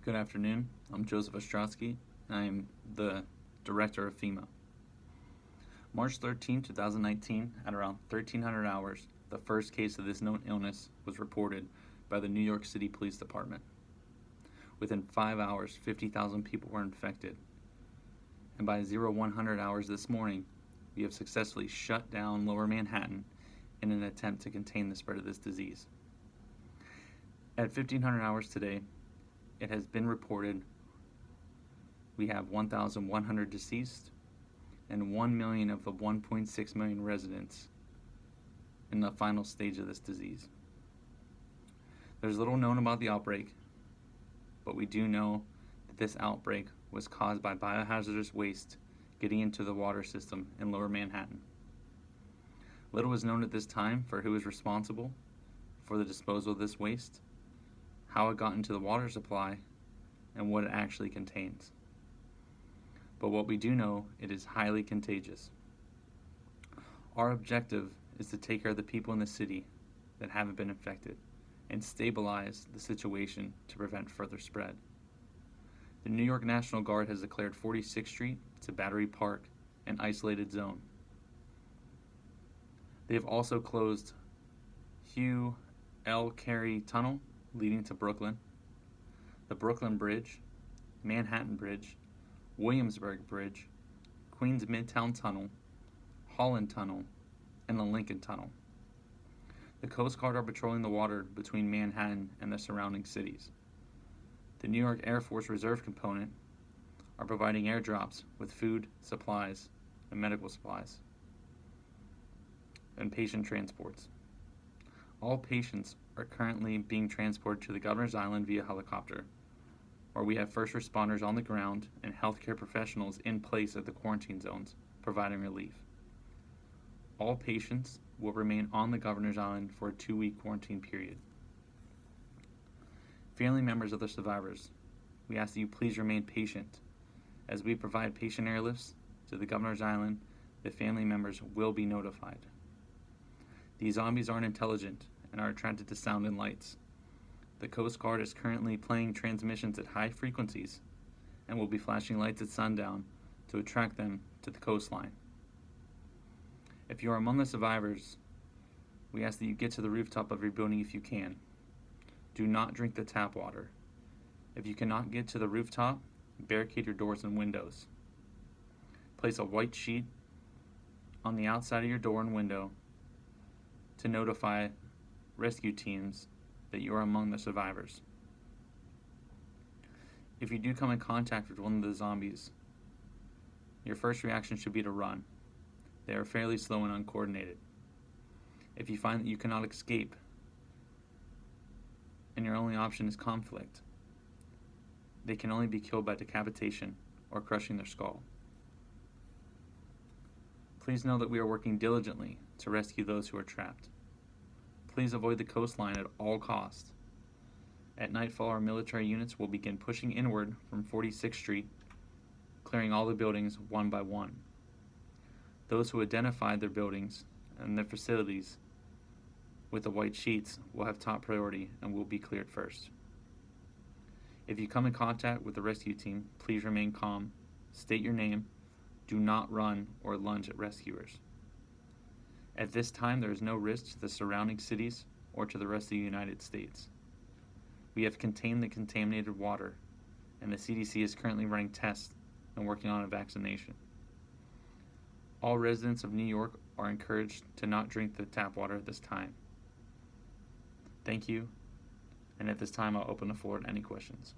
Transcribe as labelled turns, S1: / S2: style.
S1: Good afternoon. I'm Joseph Ostrowski, and I am the Director of FEMA. March 13, 2019, at around 1300 hours, the first case of this known illness was reported by the New York City Police Department. Within 5 hours, 50,000 people were infected. And by 0100 hours this morning, we have successfully shut down Lower Manhattan in an attempt to contain the spread of this disease. At 1500 hours today, it has been reported we have 1,100 deceased and 1 million of the 1.6 million residents in the final stage of this disease. There's little known about the outbreak, but we do know that this outbreak was caused by biohazardous waste getting into the water system in Lower Manhattan. Little is known at this time for who is responsible for the disposal of this waste, how it got into the water supply, and what it actually contains. But what we do know, it is highly contagious. Our objective is to take care of the people in the city that haven't been infected and stabilize the situation to prevent further spread. The New York National Guard has declared 46th Street to Battery Park an isolated zone. They have also closed Hugh L. Carey Tunnel leading to Brooklyn, the Brooklyn Bridge, Manhattan Bridge, Williamsburg Bridge, Queens Midtown Tunnel, Holland Tunnel, and the Lincoln Tunnel. The Coast Guard are patrolling the water between Manhattan and the surrounding cities. The New York Air Force Reserve component are providing airdrops with food, supplies, and medical supplies, and patient transports. All patients are currently being transported to the Governor's Island via helicopter, where we have first responders on the ground and healthcare professionals in place at the quarantine zones providing relief. All patients will remain on the Governor's Island for a 2-week quarantine period. Family members of the survivors, we ask that you please remain patient. As we provide patient airlifts to the Governor's Island, the family members will be notified. These zombies aren't intelligent and are attracted to sound and lights. The Coast Guard is currently playing transmissions at high frequencies and will be flashing lights at sundown to attract them to the coastline. If you are among the survivors, we ask that you get to the rooftop of your building if you can. Do not drink the tap water. If you cannot get to the rooftop, barricade your doors and windows. Place a white sheet on the outside of your door and window to notify rescue teams that you are among the survivors. If you do come in contact with one of the zombies, your first reaction should be to run. They are fairly slow and uncoordinated. If you find that you cannot escape and your only option is conflict, they can only be killed by decapitation or crushing their skull. Please know that we are working diligently to rescue those who are trapped. Please avoid the coastline at all costs. At nightfall, our military units will begin pushing inward from 46th Street, clearing all the buildings one by one. Those who identified their buildings and their facilities with the white sheets will have top priority and will be cleared first. If you come in contact with the rescue team, please remain calm, state your name, do not run or lunge at rescuers. At this time, there is no risk to the surrounding cities or to the rest of the United States. We have contained the contaminated water, and the CDC is currently running tests and working on a vaccination. All residents of New York are encouraged to not drink the tap water at this time. Thank you, and at this time I'll open the floor to any questions.